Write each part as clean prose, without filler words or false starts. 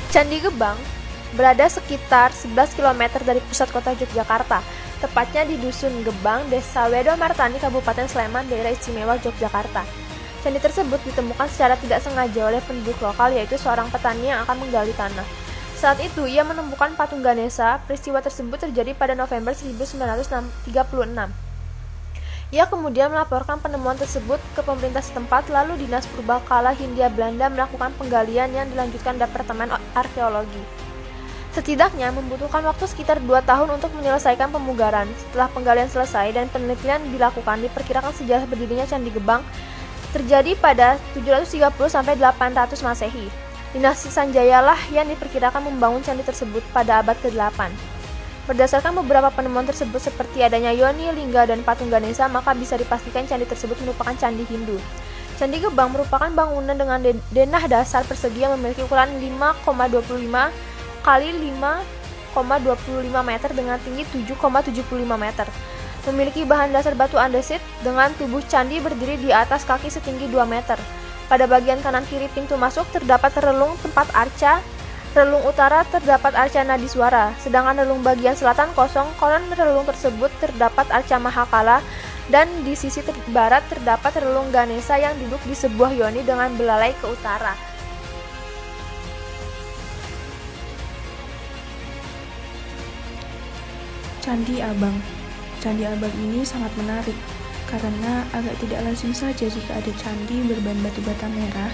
Candi Gebang berada sekitar 11 km dari pusat kota Yogyakarta, tepatnya di Dusun Gebang, Desa Wedomartani, Kabupaten Sleman, Daerah Istimewa Yogyakarta. Candi tersebut ditemukan secara tidak sengaja oleh penduduk lokal, yaitu seorang petani yang akan menggali tanah. Saat itu, ia menemukan patung Ganesha. Peristiwa tersebut terjadi pada November 1936. Ia kemudian melaporkan penemuan tersebut ke pemerintah setempat, lalu Dinas Purbakala Hindia Belanda melakukan penggalian yang dilanjutkan Departemen Arkeologi. Setidaknya membutuhkan waktu sekitar 2 tahun untuk menyelesaikan pemugaran. Setelah penggalian selesai dan penelitian dilakukan, diperkirakan sejarah berdirinya Candi Gebang terjadi pada 730-800 Masehi. Dinasti Sanjaya lah yang diperkirakan membangun candi tersebut pada abad ke-8. Berdasarkan beberapa penemuan tersebut seperti adanya yoni, lingga, dan patung Ganesha, maka bisa dipastikan candi tersebut merupakan candi Hindu. Candi Gebang merupakan bangunan dengan denah dasar persegi yang memiliki ukuran 5,25 kali 5,25 meter dengan tinggi 7,75 meter. Memiliki bahan dasar batu andesit dengan tubuh candi berdiri di atas kaki setinggi 2 meter. Pada bagian kanan kiri pintu masuk terdapat relung tempat arca. Relung utara terdapat arca Nadiswara, sedangkan relung bagian selatan kosong. Konon relung tersebut terdapat arca Mahakala, dan di sisi barat terdapat relung Ganesha yang duduk di sebuah yoni dengan belalai ke utara. Candi Abang. Candi Abang ini sangat menarik karena agak tidak lazim saja jika ada candi berbahan batu bata merah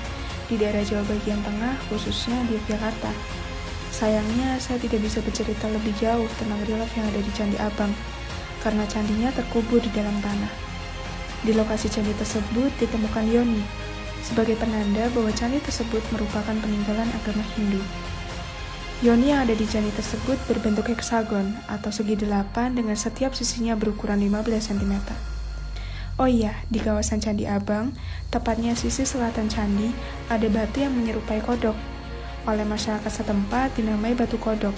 di daerah Jawa bagian tengah, khususnya di Yogyakarta. Sayangnya saya tidak bisa bercerita lebih jauh tentang relief yang ada di Candi Abang karena candinya terkubur di dalam tanah. Di lokasi candi tersebut ditemukan yoni sebagai penanda bahwa candi tersebut merupakan peninggalan agama Hindu. Yoni yang ada di candi tersebut berbentuk heksagon atau segi 8 dengan setiap sisinya berukuran 15 cm. Oh iya, di kawasan Candi Abang, tepatnya sisi selatan candi, ada batu yang menyerupai kodok. Oleh masyarakat setempat dinamai batu kodok,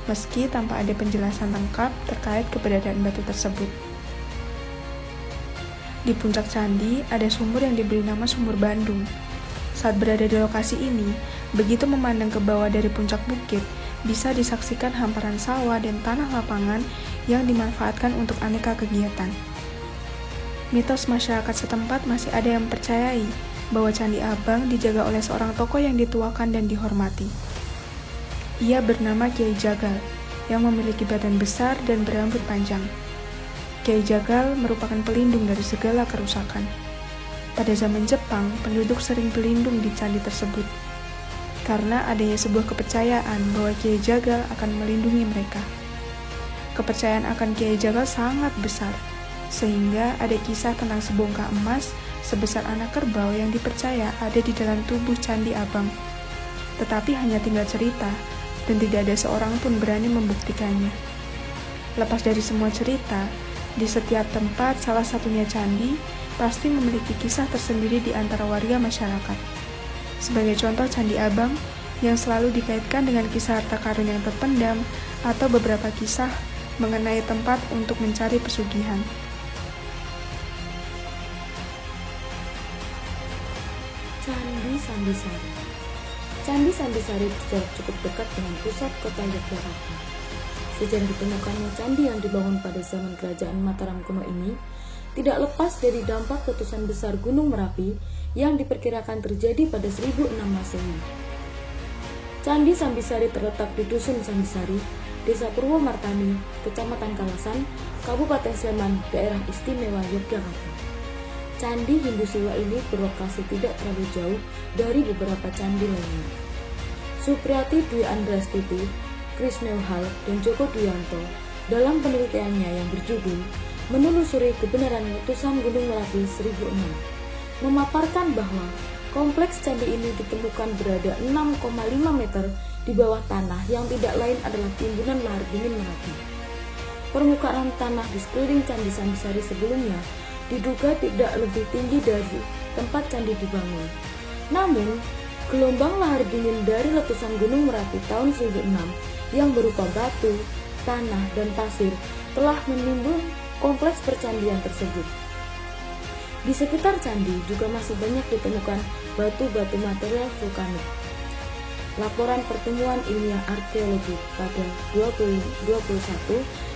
meski tanpa ada penjelasan lengkap terkait keberadaan batu tersebut. Di puncak candi, ada sumur yang diberi nama Sumur Bandung. Saat berada di lokasi ini, begitu memandang ke bawah dari puncak bukit, bisa disaksikan hamparan sawah dan tanah lapangan yang dimanfaatkan untuk aneka kegiatan. Mitos masyarakat setempat masih ada yang percayai bahwa Candi Abang dijaga oleh seorang tokoh yang dituakan dan dihormati. Ia bernama Kiai Jagal, yang memiliki badan besar dan berambut panjang. Kiai Jagal merupakan pelindung dari segala kerusakan. Pada zaman Jepang, penduduk sering berlindung di candi tersebut, karena adanya sebuah kepercayaan bahwa Kiai Jagal akan melindungi mereka. Kepercayaan akan Kiai Jagal sangat besar, sehingga ada kisah tentang sebongkah emas sebesar anak kerbau yang dipercaya ada di dalam tubuh Candi Abang. Tetapi hanya tinggal cerita, dan tidak ada seorang pun berani membuktikannya. Lepas dari semua cerita, di setiap tempat, salah satunya candi, pasti memiliki kisah tersendiri di antara warga masyarakat. Sebagai contoh Candi Abang yang selalu dikaitkan dengan kisah harta karun yang terpendam atau beberapa kisah mengenai tempat untuk mencari pesugihan. Candi Sambisari. Candi Sambisari berjarak cukup dekat dengan pusat kota Yogyakarta. Sejarah ditemukannya candi yang dibangun pada zaman kerajaan Mataram kuno ini tidak lepas dari dampak letusan besar Gunung Merapi yang diperkirakan terjadi pada 1006 Masehi. Candi Sambisari terletak di Dusun Sambisari, Desa Purwomartani, Kecamatan Kalasan, Kabupaten Sleman, Daerah Istimewa Yogyakarta. Candi Hindu Siwa ini berlokasi tidak terlalu jauh dari beberapa candi lainnya. Supriyati Dwi Andrastuti, Chris Neuhal, dan Joko Dwianto dalam penelitiannya yang berjudul Menelusuri Kebenaran Letusan Gunung Merapi 1006 memaparkan bahwa kompleks candi ini ditemukan berada 6,5 meter di bawah tanah yang tidak lain adalah timbunan lahar dingin Merapi. Permukaan tanah di sekeliling Candi Sambisari sebelumnya diduga tidak lebih tinggi dari tempat candi dibangun. Namun, gelombang lahar dingin dari letusan Gunung Merapi tahun 1006 yang berupa batu, tanah, dan pasir telah menimbun kompleks percandian tersebut. Di sekitar candi juga masih banyak ditemukan batu-batu material vulkanik. laporan pertemuan ilmiah arkeologi pada 21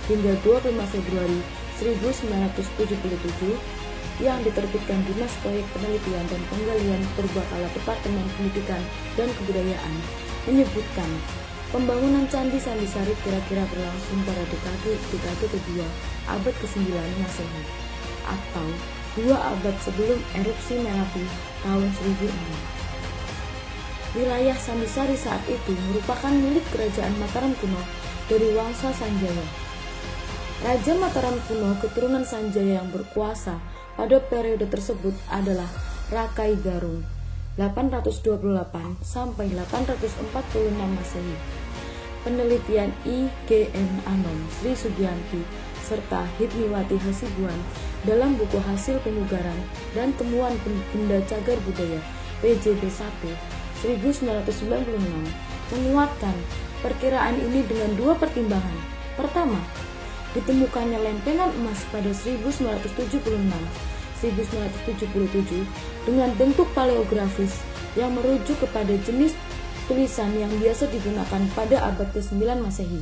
hingga 25 Februari 1977 yang diterbitkan Dinas Proyek Penelitian dan Penggalian Purbakala Departemen Pendidikan dan Kebudayaan menyebutkan pembangunan Candi Sambisari kira-kira berlangsung pada dekade kedua abad ke-9 Masehi atau 2 abad sebelum erupsi Merapi tahun 1006. Wilayah Sambisari saat itu merupakan milik Kerajaan Mataram kuno dari Wangsa Sanjaya. Raja Mataram kuno keturunan Sanjaya yang berkuasa pada periode tersebut adalah Rakai Garung 828 sampai 846 Masehi. Penelitian IGN Anom Sri Sugianti serta Hipniwati Hasibuan dalam buku hasil pemugaran dan temuan benda cagar budaya PJB 1 1996 menguatkan perkiraan ini dengan 2 pertimbangan. Pertama, ditemukannya lempengan emas pada 1976-1977 dengan bentuk paleografis yang merujuk kepada jenis tulisan yang biasa digunakan pada abad ke-9 Masehi.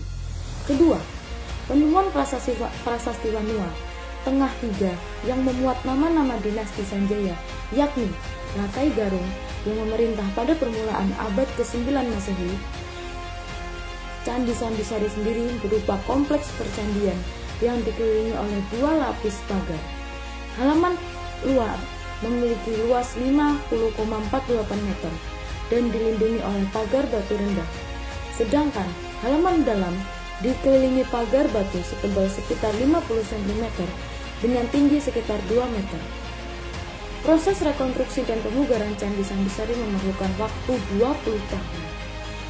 Kedua, penemuan prasasti Wanua Tengah 3 yang memuat nama-nama dinasti Sanjaya, yakni Rakai Garung yang memerintah pada permulaan abad ke-9 Masehi. Candi Sambisari sendiri berupa kompleks percandian yang dikelilingi oleh 2 lapis pagar. Halaman luar memiliki luas 50,48 meter dan dilindungi oleh pagar batu rendah. Sedangkan halaman dalam dikelilingi pagar batu setebal sekitar 50 cm dengan tinggi sekitar 2 meter. Proses rekonstruksi dan pemugaran Candi Sambisari memerlukan waktu 20 tahun.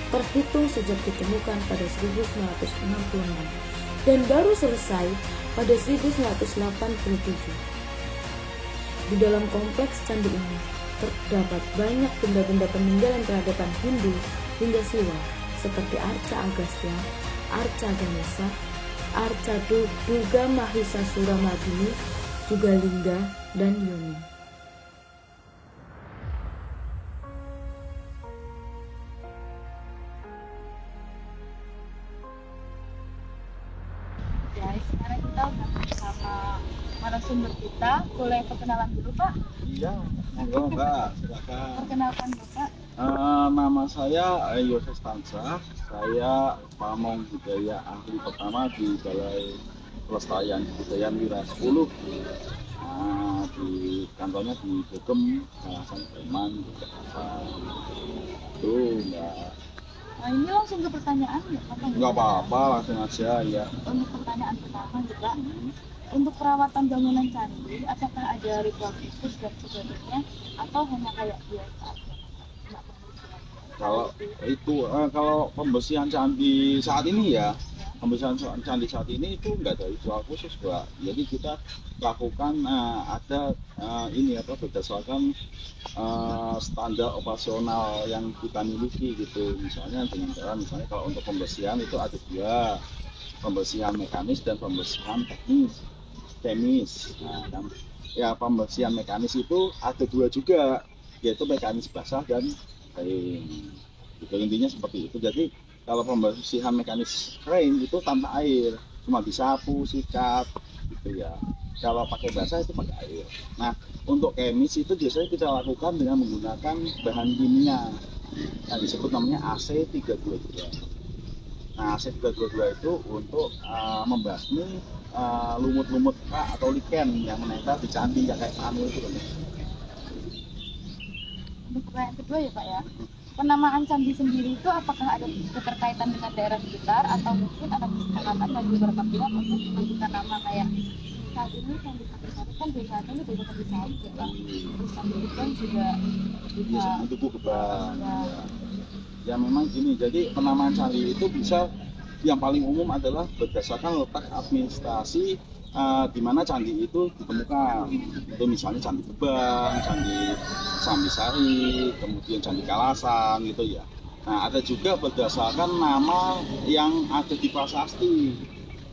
Terhitung sejak ditemukan pada 1966 dan baru selesai pada 1987. Di dalam kompleks candi ini terdapat banyak benda-benda peninggalan peradaban Hindu hingga Siwa seperti arca Agastya, arca Ganesha, arca Durga Mahisasura Mardini, juga lingga dan yoni. Sekarang kita udah bersama narasumber kita. Boleh perkenalan dulu, Pak? Iya, monggo Mbak, silakan. Perkenalkan Bapak. Nama saya Yoses Tansah. Saya pamong budaya ahli pertama di Balai Pelestarian Kebudayaan Wira 10. Di kantornya di Bogem, kawasan Sleman, Jakarta. Itu Mbak. Nah, ini langsung ke pertanyaan ya, Pak? Nggak apa-apa, langsung aja ya. Untuk pertanyaan pertama juga, untuk perawatan bangunan candi, apakah ada ritual khusus dan sebagainya, atau hanya kayak biasa aja? Kalau pembersihan candi saat ini ya, pembersihan candi saat ini itu nggak ada ritual khusus, Mbak. Jadi kita lakukan berdasarkan standar operasional yang kita miliki gitu. Misalnya dengan cara kalau untuk pembersihan itu ada 2, pembersihan mekanis dan pembersihan kemis. Pembersihan mekanis itu ada 2 juga, yaitu mekanis basah dan kering. Itu intinya seperti itu. Jadi kalau pembersihan mekanis kering itu tanpa air, cuma disapu, sikat gitu ya. Kalau pakai basah itu pakai air. Nah, untuk kemis itu biasanya kita lakukan dengan menggunakan bahan kimia yang disebut namanya AC322. Nah, AC322 itu untuk membasmi lumut-lumut atau lichen yang menempel di candi yang kayak anu itu. Untuk pertanyaan kedua ya, Pak ya. Penamaan candi sendiri itu apakah ada keterkaitan dengan daerah sekitar atau mungkin ada kesepakatan dari beberapa pihak untuk memberikan nama kayak saat ini Candi Sambisari kan biasanya ini desa Sambisari ya, Pak. Terus Candi Gebang juga bisa Tugu Gebang. Ya memang gini, jadi penamaan candi itu bisa yang paling umum adalah berdasarkan letak administrasi di mana candi itu ditemukan. Itu misalnya Candi Gebang, Candi Sambisari, kemudian Candi Kalasan gitu ya. Nah, ada juga berdasarkan nama yang ada di prasasti.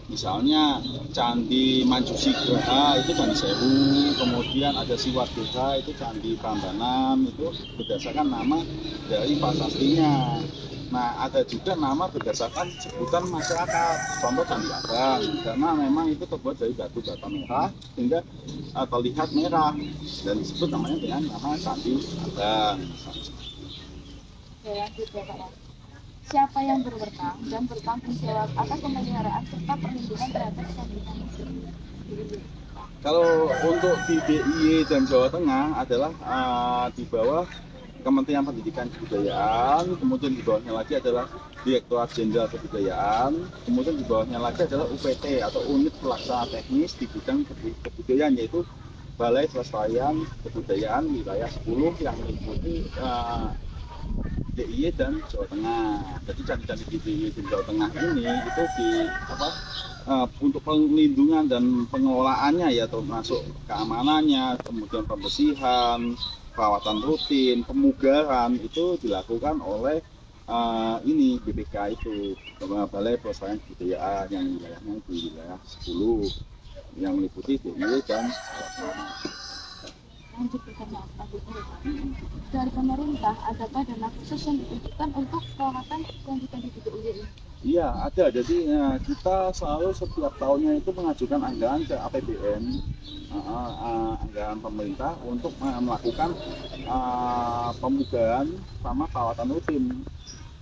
Misalnya Candi Manjusigraha itu Candi Sewu, kemudian ada Siwageha itu Candi Prambanan, itu berdasarkan nama dari prasastinya. Nah, ada juga nama berdasarkan sebutan masyarakat, contoh Candi Abang, karena memang itu terbuat dari batu bata merah sehingga terlihat merah dan disebut namanya dengan nama Candi Abang. Oke, lanjut ya Pak. Siapa yang berwenang dan bertanggung jawab atas pemeliharaan serta perlindungan terhadap candi-candi? Kalau untuk di DIY dan Jawa Tengah adalah di bawah Kementerian Pendidikan dan Kebudayaan, kemudian di bawahnya lagi adalah Direktorat Jenderal Kebudayaan, kemudian di bawahnya lagi adalah UPT atau Unit Pelaksana Teknis di bidang kebudayaan, yaitu Balai Pelestarian Kebudayaan Wilayah 10 yang meliputi DIY dan Jawa Tengah. Jadi candi-candi di DIY dan Jawa Tengah ini itu untuk perlindungan dan pengelolaannya ya, termasuk keamanannya, kemudian pembersihan, perawatan rutin, pemugaran itu dilakukan oleh BPK itu, Balai Pelestarian Kebudayaan yang wilayahnya di wilayah 10 yang meliputi DIY dan Jawa Tengah. Lanjut pertanyaan selanjutnya. Dari pemerintah, adakah dana khusus yang ditujukan untuk perawatan candi-candi di DIY ini? Iya, ada. Jadi kita selalu setiap tahunnya itu mengajukan anggaran ke APBN, anggaran pemerintah untuk melakukan pemugaran sama perawatan rutin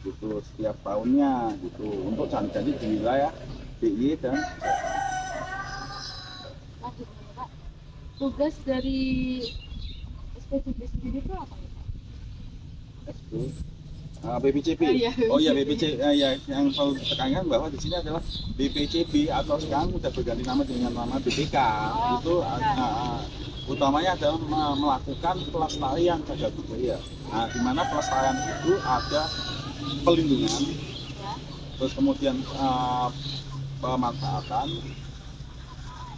gitu setiap tahunnya gitu untuk candi-candi di wilayah DIY dan Lanjut Pak. Tugas dari SPCB sendiri itu apa? BPCB. Oh iya BPCB. Yang perlu ditekankan bahwa di sini adalah BPCB atau sekarang sudah berganti nama dengan nama BPK. Itu utamanya adalah melakukan pelestarian cagar budaya. Nah, di mana pelestarian itu ada pelindungan, terus kemudian pemanfaatan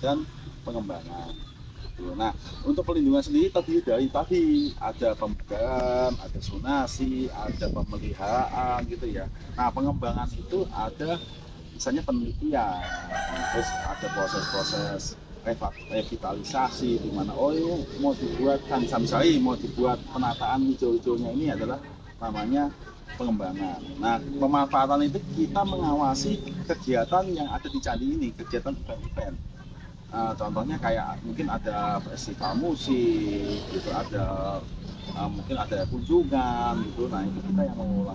dan pengembangan. Nah, untuk pelindungan sendiri tadi ada pembukaan, ada zonasi, ada pemeliharaan gitu ya. Nah, pengembangan itu ada misalnya penelitian, terus ada proses-proses revitalisasi di mana ini mau dibuat misalnya mau dibuat penataan hijau-hijaunya ini adalah namanya pengembangan. Nah, pemanfaatan itu kita mengawasi kegiatan yang ada di candi ini, kegiatan event-event. Contohnya kayak mungkin ada festival musik gitu, ada mungkin ada kunjungan gitu. Nah, itu kita yang mengelola.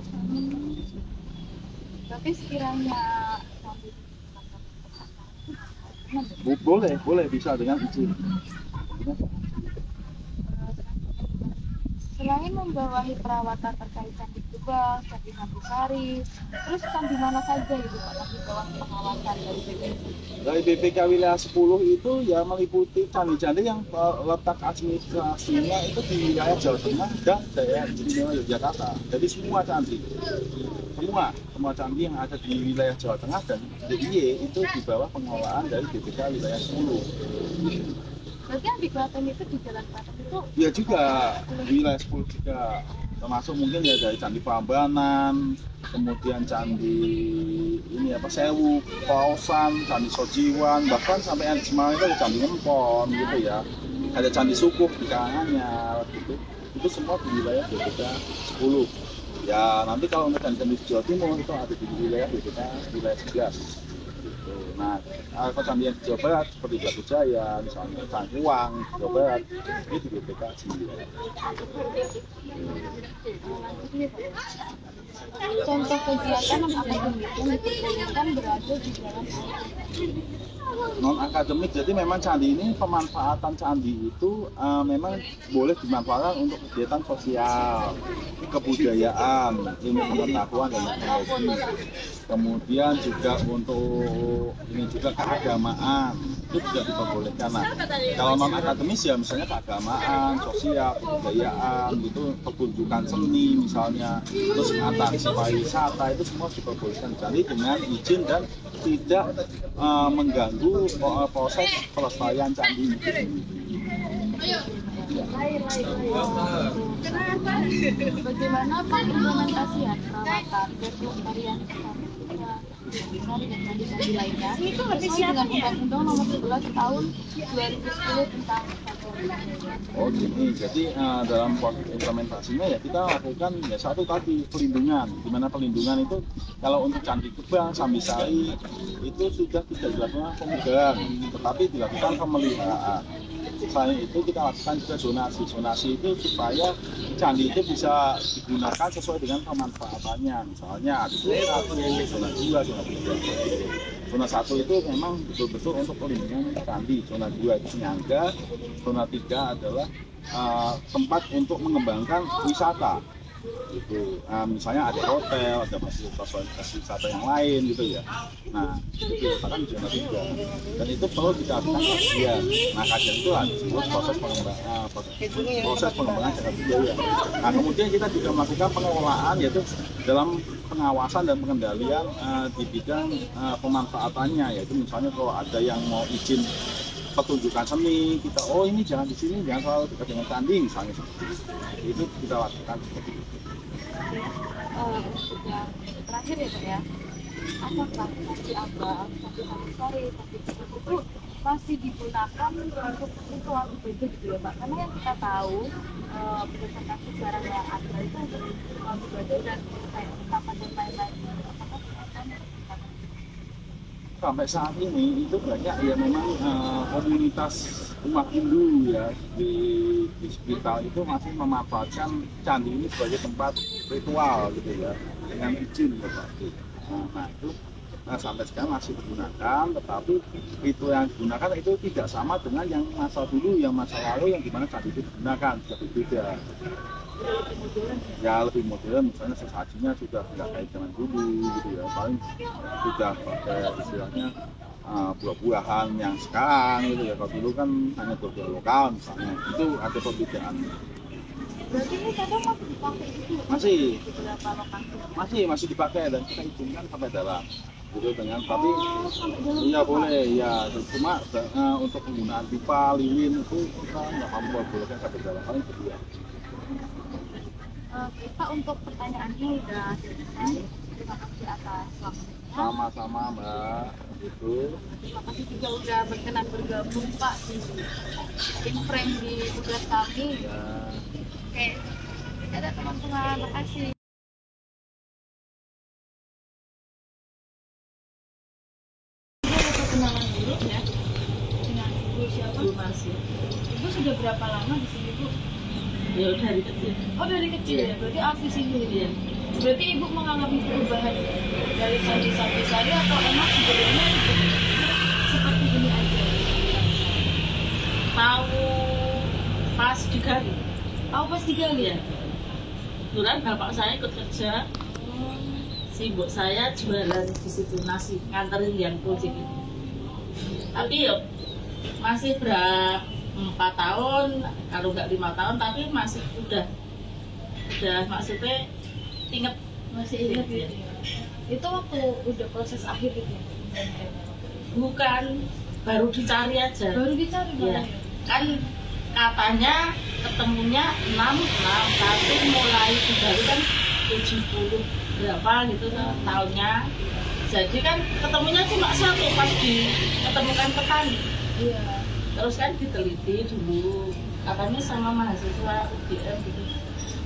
Tapi sekiranya boleh bisa dengan izin. Selain membawahi perawatan terkait Candi Gebang, Candi Nambusari, terus candi mana saja itu Pak yang di bawah pengawasan dari BPK? Dari BPK wilayah 10 itu ya meliputi candi-candi yang letak administrasinya itu di wilayah Jawa Tengah dan daerah istimewa Yogyakarta. Jadi semua candi yang ada di wilayah Jawa Tengah dan DIY itu di bawah pengelolaan dari BPK wilayah 10. Berarti yang di Klaten itu di Jalan Klaten itu? Ya juga, wilayah 10 juga. Termasuk mungkin ya dari Candi Prambanan, kemudian Candi Sewu, Pausan, Candi Sojiwan, bahkan sampai yang di Semarang itu ada Candi Ngempon gitu ya. Ada Candi Sukuh di karangannya gitu. Itu semua di wilayah BPK 10. Ya nanti kalau untuk candi di Jawa Timur itu ada di wilayah BPK wilayah 11. Nah, candi yang di Jawa Barat seperti Batu Jaya, misalnya Cangkuang, Jawa Barat, ini di BPK 9. Contoh kegiatan non-akademik yang diperbolehkan berada di dalam non-akademik, jadi memang candi ini pemanfaatan candi itu memang boleh dimanfaatkan untuk kegiatan sosial, kebudayaan, ilmu pengetahuan dan teknologi. Kemudian juga untuk ini juga keagamaan itu juga diperbolehkan. Nah, kalau non akademis ya misalnya keagamaan, sosial, kebudayaan, itu pertunjukan seni misalnya, terus atraksi pariwisata itu semua diperbolehkan jadi dengan izin dan tidak mengganggu proses pelestarian candi. Kenapa? Bagaimana pengimplementasian perawatan dan pelestarian candi dan candi-candi lainnya sesuai dengan Undang-Undang Nomor 11 Tahun 2010 tentang Oh gini, jadi dalam proses implementasinya ya kita lakukan ya satu tadi pelindungan. Dimana pelindungan itu kalau untuk Candi Gebang, Sambisari itu sudah tidak dilakukan pemugaran, tetapi dilakukan pemeliharaan. Selain itu kita lakukan juga zonasi. Zonasi itu supaya candi itu bisa digunakan sesuai dengan pemanfaatannya. Misalnya ada zona 1, zona 2, zona 3. Zona 1 itu memang betul-betul untuk pelindungan candi. Zona 2 itu penyangga. Zona 3 adalah tempat untuk mengembangkan wisata. Itu misalnya ada hotel, ada fasilitas wisata yang lain gitu ya. Nah itu diletakkan di zona 3 dan itu perlu dilakukan kajian. Nah kajian itu disebut proses pengembangan cagar budaya. Nah kemudian kita juga melakukan pengelolaan yaitu dalam pengawasan dan pengendalian di bidang pemanfaatannya, yaitu misalnya kalau ada yang mau izin pertunjukan seni, kita ini jangan di sini, jangan selalu dekat dengan candi misalnya seperti itu kita lakukan seperti itu. Untuk yang terakhir ya Pak ya, apakah Candi Abang, Candi Sambisari, Candi Gebang itu masih digunakan untuk ritual ibadah gitu ya Pak? Karena yang kita tahu berdasarkan sejarah yang ada itu untuk ritual ibadah dan kayak ungkapan dan lain-lain. Apakah Sampai saat ini itu banyak ya memang komunitas umat Hindu ya di sekitar itu masih memanfaatkan candi ini sebagai tempat ritual gitu ya dengan izin tetapi nah itu sampai sekarang masih digunakan, tetapi itu yang digunakan itu tidak sama dengan yang masa dulu, yang masa lalu yang dimana candi itu digunakan, sudah berbeda ya, lebih modern. Misalnya sesajinya sudah tidak kayak zaman dulu gitu ya, paling sudah pakai istilahnya buah-buahan yang sekarang gitu ya. Kalau dulu kan hanya buah-buah lokal misalnya, itu ada perbedaan. berarti ini kadang masih dipakai itu? Masih dipakai dan kita izinkan sampai dalam gitu dengan tapi iya boleh ya, cuma untuk penggunaan pipa, lilin itu kita nggak mampu bolehkan sampai dalam, paling berdua. Pak, untuk pertanyaannya udah selesai. Terima kasih atas waktunya. Sama-sama Mbak. Itu. Terima kasih juga udah berkenan bergabung Pak di Inframe di tugas kami. Ya. Oke, ada teman-teman, makasih. Kenalan dulu ya dengan Ibu siapa? Ibu Marsi. Ibu sudah berapa lama di sini Bu? Ya dari kecil. Oh dari kecil Iya. ya, berarti aktif sini Iya. Berarti Ibu mengalami perubahan dari Candi Sambisari atau emang sebelumnya seperti ini aja? Tahu pas digali. Tahu pas digali Ya. Kebetulan bapak saya ikut kerja. Si ibu saya jualan di situ nasi, nganterin yang project itu. Tapi yuk masih 4 tahun, kalau nggak 5 tahun, tapi masih udah maksudnya inget. masih ingat gitu ya? Itu waktu udah proses akhir gitu ya? Bukan, baru dicari aja. Baru dicari Ya. ya? Kan katanya ketemunya 6, tapi mulai digali kan 70 berapa gitu tahunnya. Jadi kan ketemunya cuma 1 pas diketemukan petani. Iya. Terus kan diteliti dulu, katanya sama mahasiswa UGM gitu,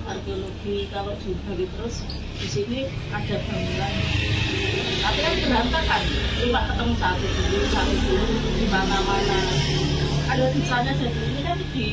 arkeologi, kalau digali terus di sini ada bangunan. Tapi kan berantakan, cuma ketemu satu dulu di mana-mana. Ada sisanya, jadi ini kan di